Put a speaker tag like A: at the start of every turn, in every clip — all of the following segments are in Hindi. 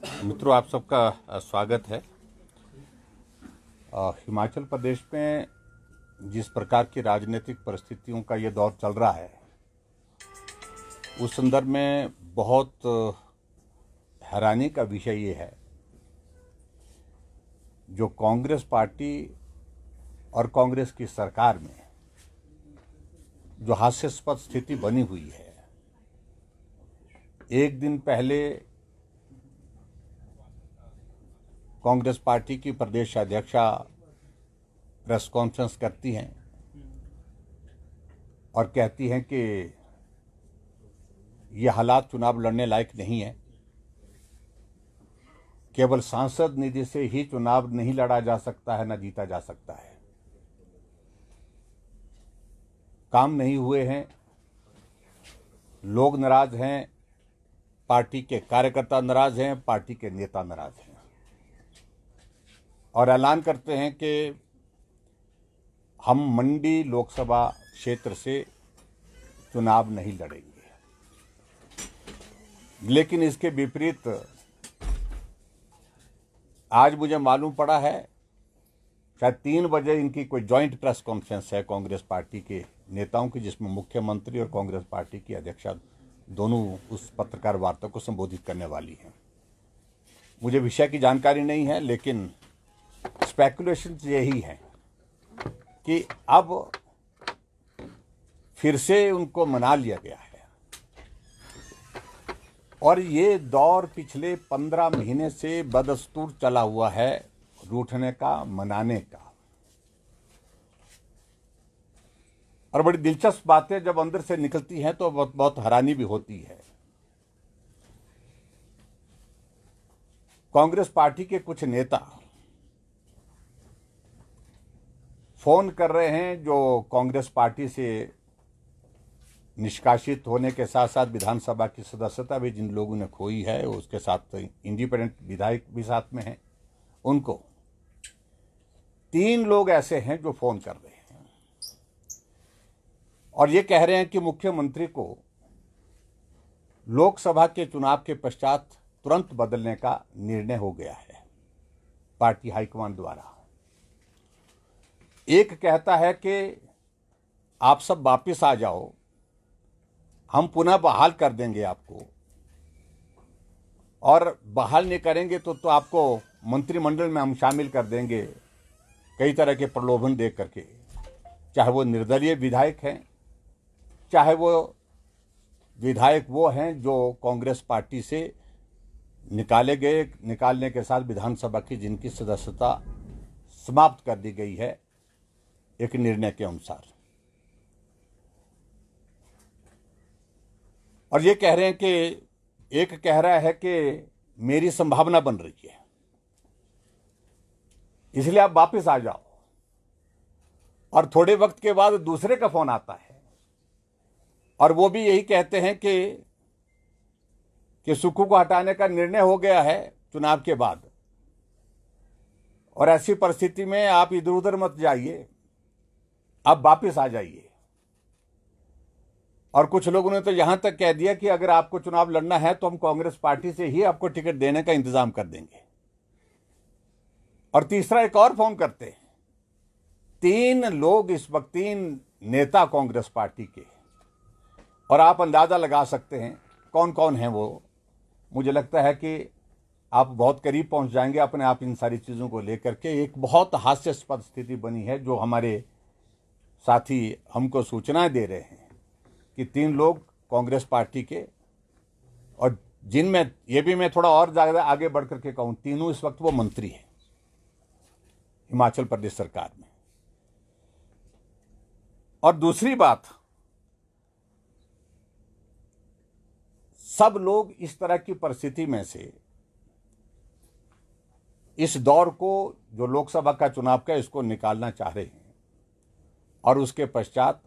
A: मित्रों, आप सबका स्वागत है। हिमाचल प्रदेश में जिस प्रकार की राजनीतिक परिस्थितियों का ये दौर चल रहा है, उस संदर्भ में बहुत हैरानी का विषय ये है, जो कांग्रेस पार्टी और कांग्रेस की सरकार में जो हास्यास्पद स्थिति बनी हुई है। एक दिन पहले कांग्रेस पार्टी की प्रदेश अध्यक्षा प्रेस कॉन्फ्रेंस करती हैं और कहती हैं कि ये हालात चुनाव लड़ने लायक नहीं है। केवल सांसद निधि से ही चुनाव नहीं लड़ा जा सकता है, न जीता जा सकता है। काम नहीं हुए हैं, लोग नाराज हैं, पार्टी के कार्यकर्ता नाराज हैं, पार्टी के नेता नाराज हैं और ऐलान करते हैं कि हम मंडी लोकसभा क्षेत्र से चुनाव नहीं लड़ेंगे। लेकिन इसके विपरीत आज मुझे मालूम पड़ा है, शायद 3 बजे इनकी कोई जॉइंट प्रेस कॉन्फ्रेंस है कांग्रेस पार्टी के नेताओं की, जिसमें मुख्यमंत्री और कांग्रेस पार्टी की अध्यक्षा दोनों उस पत्रकार वार्ता को संबोधित करने वाली हैं। मुझे विषय की जानकारी नहीं है, लेकिन स्पेकुलेशन यही है कि अब फिर से उनको मना लिया गया है और ये दौर पिछले 15 महीने से बदस्तूर चला हुआ है, रूठने का, मनाने का। और बड़ी दिलचस्प बातें जब अंदर से निकलती हैं तो बहुत हैरानी भी होती है। कांग्रेस पार्टी के कुछ नेता फोन कर रहे हैं, जो कांग्रेस पार्टी से निष्कासित होने के साथ साथ विधानसभा की सदस्यता भी जिन लोगों ने खोई है, उसके साथ इंडिपेंडेंट विधायक भी साथ में हैं। उनको 3 लोग ऐसे हैं जो फोन कर रहे हैं और ये कह रहे हैं कि मुख्यमंत्री को लोकसभा के चुनाव के पश्चात तुरंत बदलने का निर्णय हो गया है पार्टी हाईकमान द्वारा। एक कहता है कि आप सब वापिस आ जाओ, हम पुनः बहाल कर देंगे आपको, और बहाल नहीं करेंगे तो आपको मंत्रिमंडल में हम शामिल कर देंगे, कई तरह के प्रलोभन दे करके। चाहे वो निर्दलीय विधायक हैं, चाहे वो विधायक वो हैं जो कांग्रेस पार्टी से निकालने के साथ विधानसभा की जिनकी सदस्यता समाप्त कर दी गई है एक निर्णय के अनुसार। और ये कह रहे हैं कि एक कह रहा है कि मेरी संभावना बन रही है, इसलिए आप वापस आ जाओ। और थोड़े वक्त के बाद दूसरे का फोन आता है और वो भी यही कहते हैं कि सुक्खू को हटाने का निर्णय हो गया है चुनाव के बाद, और ऐसी परिस्थिति में आप इधर उधर मत जाइए, आप वापस आ जाइए। और कुछ लोगों ने तो यहां तक कह दिया कि अगर आपको चुनाव लड़ना है तो हम कांग्रेस पार्टी से ही आपको टिकट देने का इंतजाम कर देंगे। और तीसरा एक और फोन करते हैं। 3 लोग इस वक्त, 3 नेता कांग्रेस पार्टी के, और आप अंदाजा लगा सकते हैं कौन कौन हैं वो। मुझे लगता है कि आप बहुत करीब पहुंच जाएंगे अपने आप इन सारी चीजों को लेकर के। एक बहुत हास्यास्पद स्थिति बनी है, जो हमारे साथी हमको सूचनाएं दे रहे हैं कि 3 लोग कांग्रेस पार्टी के, और जिनमें ये भी मैं थोड़ा और ज्यादा आगे बढ़ करके कहूं, तीनों इस वक्त वो मंत्री हैं हिमाचल प्रदेश सरकार में। और दूसरी बात, सब लोग इस तरह की परिस्थिति में से इस दौर को, जो लोकसभा का चुनाव का, इसको निकालना चाह रहे हैं और उसके पश्चात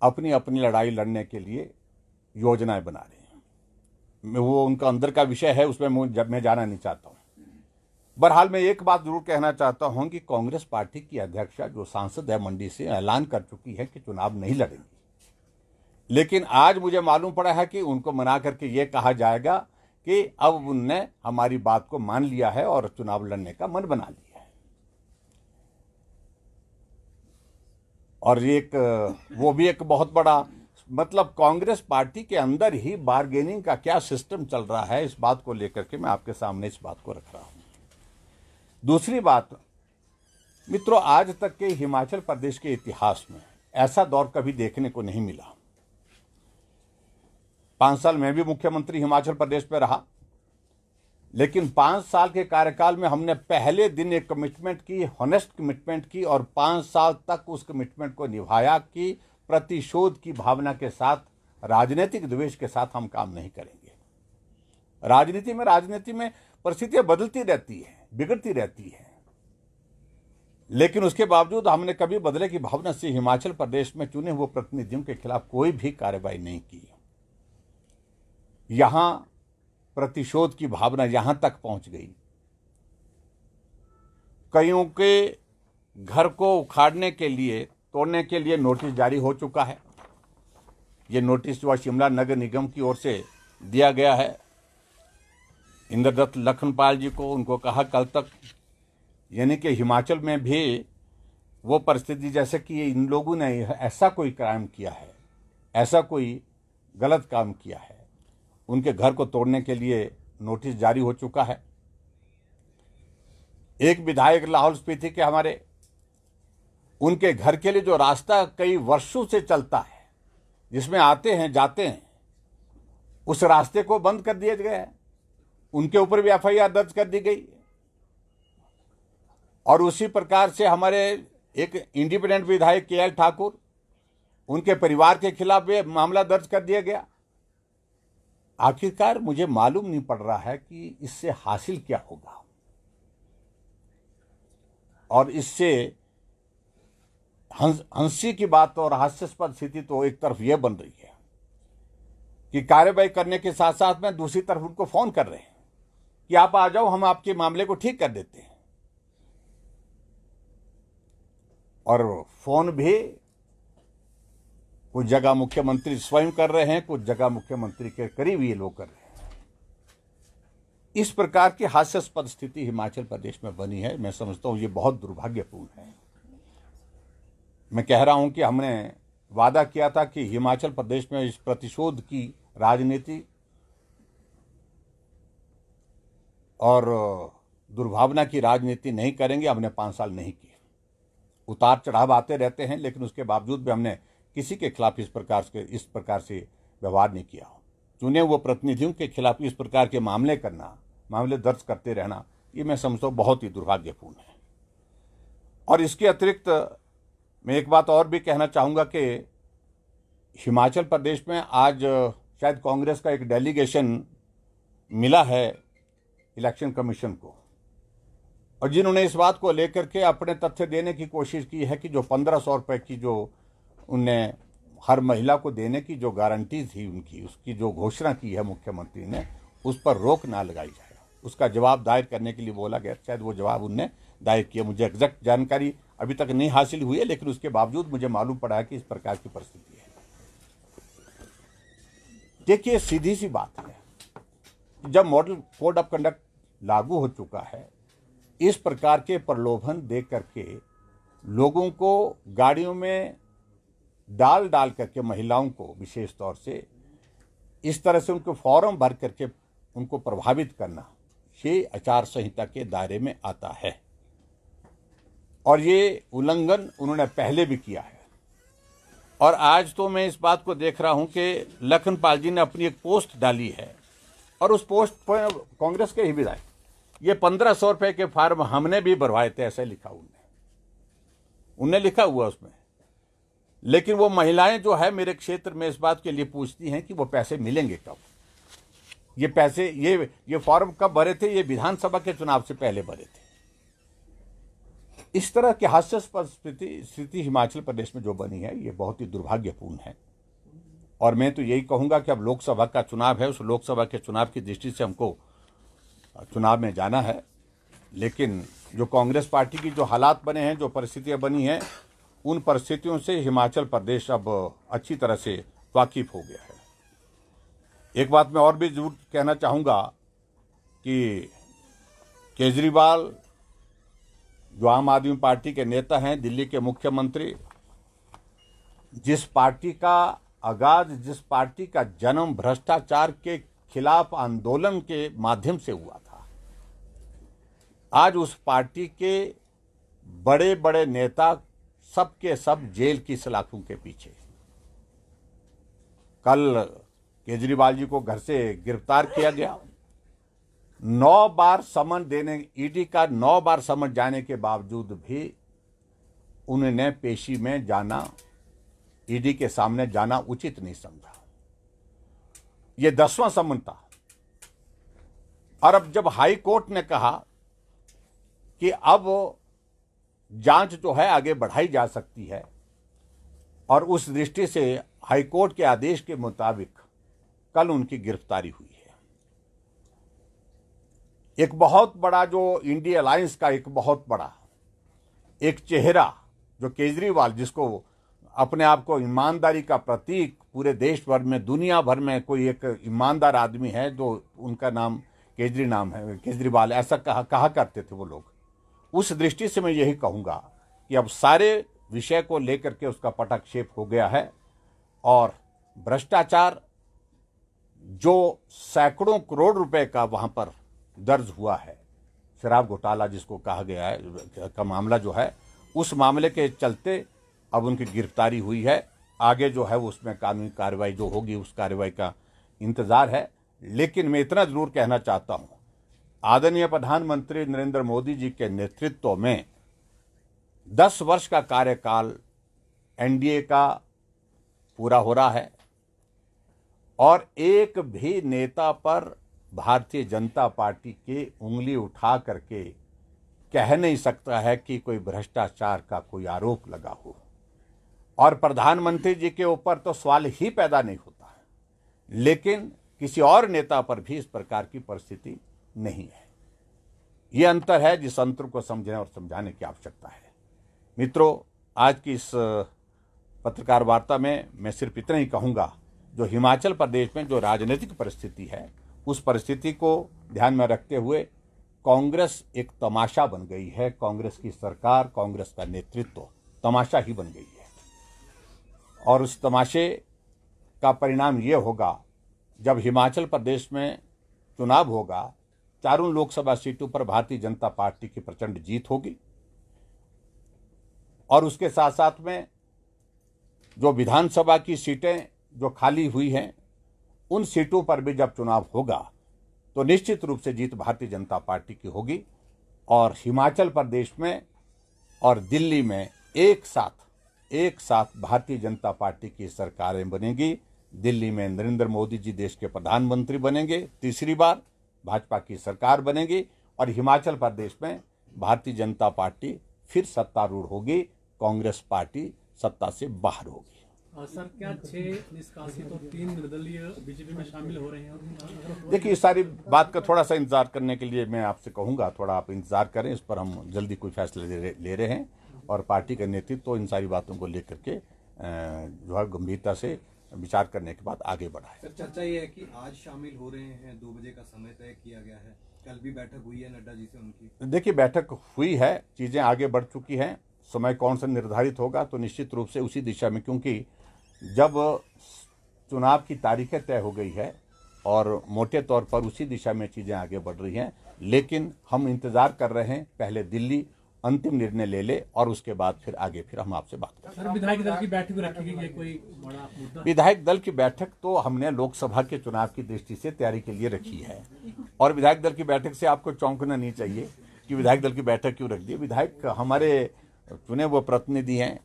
A: अपनी अपनी लड़ाई लड़ने के लिए योजनाएं बना रहे हैं। वो उनका अंदर का विषय है, उसमें मैं जाना नहीं चाहता हूं। बहरहाल मैं एक बात जरूर कहना चाहता हूं कि कांग्रेस पार्टी की अध्यक्षा, जो सांसद है मंडी से, ऐलान कर चुकी है कि चुनाव नहीं लड़ेंगी। लेकिन आज मुझे मालूम पड़ा है कि उनको मना करके ये कहा जाएगा कि अब उनने हमारी बात को मान लिया है और चुनाव लड़ने का मन बना लिया है। और वो भी एक बहुत बड़ा, मतलब कांग्रेस पार्टी के अंदर ही बार्गेनिंग का क्या सिस्टम चल रहा है, इस बात को लेकर के मैं आपके सामने इस बात को रख रहा हूं। दूसरी बात मित्रों, आज तक के हिमाचल प्रदेश के इतिहास में ऐसा दौर कभी देखने को नहीं मिला। 5 साल मैं भी मुख्यमंत्री हिमाचल प्रदेश में रहा, लेकिन 5 साल के कार्यकाल में हमने पहले दिन एक कमिटमेंट की, हॉनेस्ट कमिटमेंट की, और 5 साल तक उस कमिटमेंट को निभाया कि प्रतिशोध की भावना के साथ, राजनीतिक द्वेष के साथ हम काम नहीं करेंगे। राजनीति में परिस्थितियां बदलती रहती है, बिगड़ती रहती है, लेकिन उसके बावजूद हमने कभी बदले की भावना से हिमाचल प्रदेश में चुने हुए प्रतिनिधियों के खिलाफ कोई भी कार्रवाई नहीं की। यहां प्रतिशोध की भावना यहां तक पहुंच गई, कईयों के घर को उखाड़ने के लिए, तोड़ने के लिए नोटिस जारी हो चुका है। ये नोटिस जो शिमला नगर निगम की ओर से दिया गया है इंद्रदत्त लखनपाल जी को, उनको कहा कल तक, यानी कि हिमाचल में भी वो परिस्थिति जैसे कि इन लोगों ने ऐसा कोई क्राइम किया है, ऐसा कोई गलत काम किया है, उनके घर को तोड़ने के लिए नोटिस जारी हो चुका है। एक विधायक लाहौल स्पीति के हमारे, उनके घर के लिए जो रास्ता कई वर्षों से चलता है, जिसमें आते हैं जाते हैं, उस रास्ते को बंद कर दिया गया है। उनके ऊपर भी एफआईआर दर्ज कर दी गई। और उसी प्रकार से हमारे एक इंडिपेंडेंट विधायक केएल ठाकुर, उनके परिवार के खिलाफ भी मामला दर्ज कर दिया गया। आखिरकार मुझे मालूम नहीं पड़ रहा है कि इससे हासिल क्या होगा, और इससे हंसी की बात और हास्यास्पद स्थिति तो एक तरफ यह बन रही है कि कार्रवाई करने के साथ साथ में दूसरी तरफ उनको फोन कर रहे हैं कि आप आ जाओ, हम आपके मामले को ठीक कर देते हैं। और फोन भी कुछ जगह मुख्यमंत्री स्वयं कर रहे हैं, कुछ जगह मुख्यमंत्री के करीब ये लोग कर रहे हैं। इस प्रकार की हास्यास्पद स्थिति हिमाचल प्रदेश में बनी है। मैं समझता हूं ये बहुत दुर्भाग्यपूर्ण है। मैं कह रहा हूं कि हमने वादा किया था कि हिमाचल प्रदेश में इस प्रतिशोध की राजनीति और दुर्भावना की राजनीति नहीं करेंगे। हमने 5 साल नहीं की। उतार चढ़ाव आते रहते हैं, लेकिन उसके बावजूद भी हमने किसी के खिलाफ इस प्रकार से व्यवहार नहीं किया। चुने हुए प्रतिनिधियों के खिलाफ इस प्रकार के मामले दर्ज करते रहना, ये मैं समझता हूं बहुत ही दुर्भाग्यपूर्ण है। और इसके अतिरिक्त मैं एक बात और भी कहना चाहूंगा कि हिमाचल प्रदेश में आज शायद कांग्रेस का एक डेलीगेशन मिला है इलेक्शन कमीशन को, और जिन्होंने इस बात को लेकर के अपने तथ्य देने की कोशिश की है कि जो 1500 रुपए की जो उनने हर महिला को देने की जो गारंटी थी उनकी, उसकी जो घोषणा की है मुख्यमंत्री ने, उस पर रोक ना लगाई जाए। उसका जवाब दायर करने के लिए बोला गया, शायद वो जवाब उनने दायर किया। मुझे एग्जैक्ट जानकारी अभी तक नहीं हासिल हुई है, लेकिन उसके बावजूद मुझे मालूम पड़ा है कि इस प्रकार की परिस्थिति है। देखिए, सीधी सी बात है, जब मॉडल कोड ऑफ कंडक्ट लागू हो चुका है, इस प्रकार के प्रलोभन दे करके लोगों को गाड़ियों में डाल करके, महिलाओं को विशेष तौर से इस तरह से उनको फॉर्म भर करके उनको प्रभावित करना, ये आचार संहिता के दायरे में आता है। और ये उल्लंघन उन्होंने पहले भी किया है। और आज तो मैं इस बात को देख रहा हूं कि लखनपाल जी ने अपनी एक पोस्ट डाली है, और उस पोस्ट पर कांग्रेस के ही विधायक, ये 1500 रुपए के फार्म हमने भी भरवाए थे, ऐसे लिखा उनने लिखा हुआ उसमें। लेकिन वो महिलाएं जो है मेरे क्षेत्र में इस बात के लिए पूछती हैं कि वो पैसे मिलेंगे कब। ये पैसे, ये फॉर्म कब भरे थे? ये विधानसभा के चुनाव से पहले भरे थे। इस तरह की हास्यास्पद स्थिति हिमाचल प्रदेश में जो बनी है, ये बहुत ही दुर्भाग्यपूर्ण है। और मैं तो यही कहूंगा कि अब लोकसभा का चुनाव है, उस लोकसभा के चुनाव की दृष्टि से हमको चुनाव में जाना है। लेकिन जो कांग्रेस पार्टी की जो हालात बने हैं, जो परिस्थितियां बनी हैं, उन परिस्थितियों से हिमाचल प्रदेश अब अच्छी तरह से वाकिफ हो गया है। एक बात मैं और भी जरूर कहना चाहूंगा कि केजरीवाल जो आम आदमी पार्टी के नेता हैं, दिल्ली के मुख्यमंत्री, जिस पार्टी का आगाज, जिस पार्टी का जन्म भ्रष्टाचार के खिलाफ आंदोलन के माध्यम से हुआ था, आज उस पार्टी के बड़े बड़े नेता सब के सब जेल की सलाखों के पीछे। कल केजरीवाल जी को घर से गिरफ्तार किया गया। 9 बार समन देने, ईडी का 9 बार समन जाने के बावजूद भी उन्होंने पेशी में जाना, ईडी के सामने जाना उचित नहीं समझा। यह 10वां समन था। और अब जब हाई कोर्ट ने कहा कि अब जांच जो है आगे बढ़ाई जा सकती है, और उस दृष्टि से हाई कोर्ट के आदेश के मुताबिक कल उनकी गिरफ्तारी हुई है। एक बहुत बड़ा जो इंडिया अलायंस का एक बहुत बड़ा एक चेहरा जो केजरीवाल, जिसको अपने आप को ईमानदारी का प्रतीक पूरे देश भर में, दुनिया भर में कोई एक ईमानदार आदमी है, जो उनका नाम केजरीवाल, ऐसा कहा करते थे वो लोग। उस दृष्टि से मैं यही कहूंगा कि अब सारे विषय को लेकर के उसका पटाक्षेप हो गया है, और भ्रष्टाचार जो सैकड़ों करोड़ रुपए का वहां पर दर्ज हुआ है, शराब घोटाला जिसको कहा गया है का मामला जो है, उस मामले के चलते अब उनकी गिरफ्तारी हुई है। आगे जो है उसमें कानूनी कार्रवाई जो होगी उस कार्रवाई का इंतजार है। लेकिन मैं इतना जरूर कहना चाहता हूं, आदरणीय प्रधानमंत्री नरेंद्र मोदी जी के नेतृत्व में 10 वर्ष का कार्यकाल एनडीए का पूरा हो रहा है, और एक भी नेता पर भारतीय जनता पार्टी की उंगली उठा करके कह नहीं सकता है कि कोई भ्रष्टाचार का कोई आरोप लगा हो। और प्रधानमंत्री जी के ऊपर तो सवाल ही पैदा नहीं होता है, लेकिन किसी और नेता पर भी इस प्रकार की परिस्थिति नहीं है। यह अंतर है जिस अंतर को समझने और समझाने की आवश्यकता है। मित्रों, आज की इस पत्रकार वार्ता में मैं सिर्फ इतना ही कहूंगा, जो हिमाचल प्रदेश में जो राजनीतिक परिस्थिति है, उस परिस्थिति को ध्यान में रखते हुए कांग्रेस एक तमाशा बन गई है। कांग्रेस की सरकार, कांग्रेस का नेतृत्व तमाशा ही बन गई है, और उस तमाशे का परिणाम ये होगा जब हिमाचल प्रदेश में चुनाव होगा, चारों लोकसभा सीटों पर भारतीय जनता पार्टी की प्रचंड जीत होगी, और उसके साथ साथ में जो विधानसभा की सीटें जो खाली हुई हैं, उन सीटों पर भी जब चुनाव होगा तो निश्चित रूप से जीत भारतीय जनता पार्टी की होगी, और हिमाचल प्रदेश में और दिल्ली में एक साथ भारतीय जनता पार्टी की सरकारें बनेगी। दिल्ली में नरेंद्र मोदी जी देश के प्रधानमंत्री बनेंगे, तीसरी बार भाजपा की सरकार बनेगी, और हिमाचल प्रदेश में भारतीय जनता पार्टी फिर सत्तारूढ़ होगी, कांग्रेस पार्टी सत्ता से बाहर होगी।
B: सर, क्या 6 निष्कासित और 3 निर्दलीय बीजेपी में शामिल हो रहे हैं?
A: देखिए, इस सारी बात का थोड़ा सा इंतजार करने के लिए मैं आपसे कहूंगा, थोड़ा आप इंतजार करें। इस पर हम जल्दी कोई फैसले ले रहे हैं, और पार्टी का नेतृत्व तो इन सारी बातों को लेकर के जो है गंभीरता से विचार करने के बाद आगे बढ़ा है।
C: सर, चर्चा ये है कि आज शामिल हो रहे हैं, 2 बजे का समय तय किया गया है। कल भी बैठक हुई है नड्डा जी से उनकी।
A: देखिए, बैठक हुई है, चीजें आगे बढ़ चुकी हैं। समय कौन सा निर्धारित होगा तो निश्चित रूप से उसी दिशा में, क्योंकि जब चुनाव की तारीखें तय हो गई है और मोटे तौर पर उसी दिशा में चीजें आगे बढ़ रही हैं, लेकिन हम इंतजार कर रहे हैं पहले दिल्ली अंतिम निर्णय ले ले, और उसके बाद फिर आगे फिर हम आपसे बात करें।
B: सर, विधायक दल की बैठक रखी गई है, कोई बड़ा मुद्दा?
A: विधायक दल की बैठक तो हमने लोकसभा के चुनाव की दृष्टि से तैयारी के लिए रखी है, और विधायक दल की बैठक से आपको चौंकना नहीं चाहिए कि विधायक दल की बैठक क्यों रख दी। विधायक हमारे चुने वो प्रतिनिधि हैं,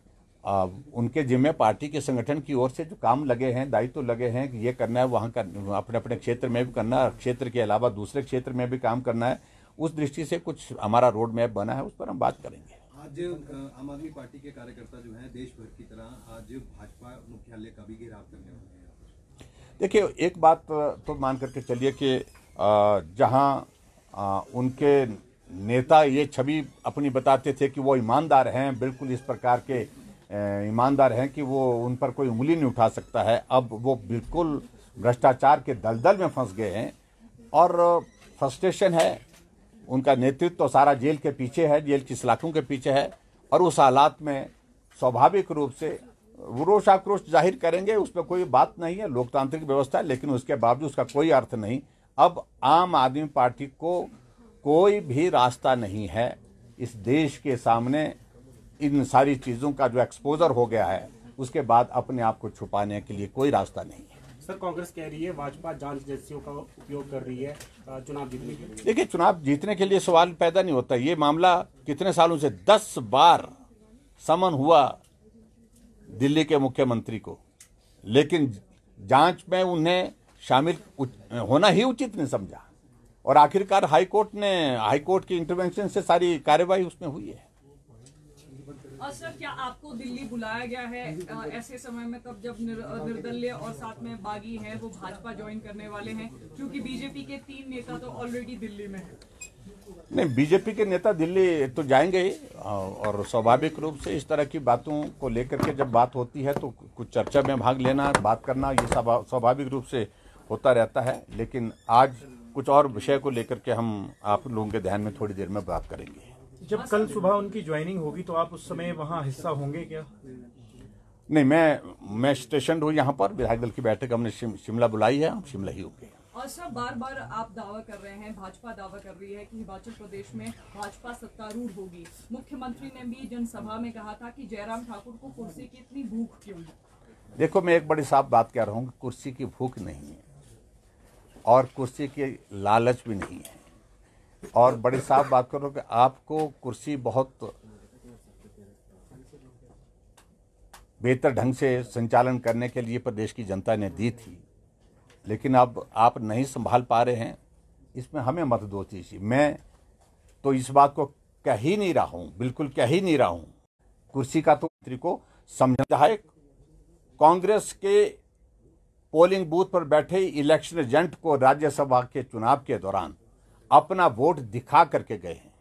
A: उनके जिम्मे पार्टी के संगठन की ओर से जो काम लगे हैं, दायित्व लगे हैं कि ये करना है, वहाँ का अपने अपने क्षेत्र में भी करना है, क्षेत्र के अलावा दूसरे क्षेत्र में भी काम करना है। उस दृष्टि से कुछ हमारा रोड मैप बना है, उस पर हम बात करेंगे।
C: आज आम आदमी पार्टी के कार्यकर्ता जो हैं देश भर की तरह आज भाजपा मुख्यालय का भी घेराव करने वाले हैं।
A: देखिए, एक बात तो मान करके चलिए कि जहाँ उनके नेता ये छवि अपनी बताते थे कि वो ईमानदार हैं, बिल्कुल इस प्रकार के ईमानदार हैं कि वो उन पर कोई उंगली नहीं उठा सकता है, अब वो बिल्कुल भ्रष्टाचार के दलदल में फंस गए हैं। और फ्रस्ट्रेशन है, उनका नेतृत्व तो सारा जेल के पीछे है, जेल की सलाखों के पीछे है, और उस हालात में स्वाभाविक रूप से वो रोष आक्रोश जाहिर करेंगे, उसमें कोई बात नहीं है, लोकतांत्रिक व्यवस्था है, लेकिन उसके बावजूद उसका कोई अर्थ नहीं। अब आम आदमी पार्टी को कोई भी रास्ता नहीं है इस देश के सामने इन सारी चीज़ों का जो एक्सपोजर हो गया है, उसके बाद अपने आप को छुपाने के लिए कोई रास्ता नहीं है।
D: सर, कांग्रेस कह रही है भाजपा जांच एजेंसियों का उपयोग कर रही है चुनाव जीतने के लिए।
A: देखिए, चुनाव जीतने के लिए सवाल पैदा नहीं होता। ये मामला कितने सालों से 10 बार समन हुआ दिल्ली के मुख्यमंत्री को, लेकिन जांच में उन्हें शामिल होना ही उचित नहीं समझा, और आखिरकार हाईकोर्ट की इंटरवेंशन से सारी कार्यवाही उसमें हुई है।
E: और सर, क्या आपको दिल्ली बुलाया गया है ऐसे समय में, तब जब निर्दलीय और साथ में बागी हैं वो भाजपा ज्वाइन करने वाले हैं, क्योंकि बीजेपी के 3 नेता तो ऑलरेडी दिल्ली में हैं?
A: नहीं, बीजेपी के नेता दिल्ली तो जाएंगे ही, और स्वाभाविक रूप से इस तरह की बातों को लेकर के जब बात होती है तो कुछ चर्चा में भाग लेना, बात करना, ये स्वाभाविक रूप से होता रहता है। लेकिन आज कुछ और विषय को लेकर के हम आप लोगों के ध्यान में थोड़ी देर में बात करेंगे।
F: जब कल सुबह उनकी ज्वाइनिंग होगी तो आप उस समय वहाँ हिस्सा होंगे क्या?
A: नहीं, मैं स्टेशन हूँ यहाँ पर। विधायक दल की बैठक हमने शिमला बुलाई है, हम शिमला ही होंगे।
E: और सर, बार बार आप दावा कर रहे हैं, भाजपा दावा कर रही है कि हिमाचल प्रदेश में भाजपा सत्तारूढ़ होगी। मुख्यमंत्री ने भी जनसभा में कहा था कि जयराम ठाकुर को कुर्सी की इतनी भूख क्यों है?
A: देखो, मैं एक बड़ी साफ बात कह रहा हूँ, कुर्सी की भूख नहीं है और कुर्सी की लालच भी नहीं है, और बड़ी साफ बात करो कि आपको कुर्सी बहुत बेहतर ढंग से संचालन करने के लिए प्रदेश की जनता ने दी थी, लेकिन अब आप नहीं संभाल पा रहे हैं, इसमें हमें मत दो चीज़। मैं तो इस बात को कह ही नहीं रहा हूँ, बिल्कुल कह ही नहीं रहा हूँ। कुर्सी का तो मंत्री को समझना है। कांग्रेस के पोलिंग बूथ पर बैठे इलेक्शन एजेंट को राज्यसभा के चुनाव के दौरान अपना वोट दिखा करके गए हैं।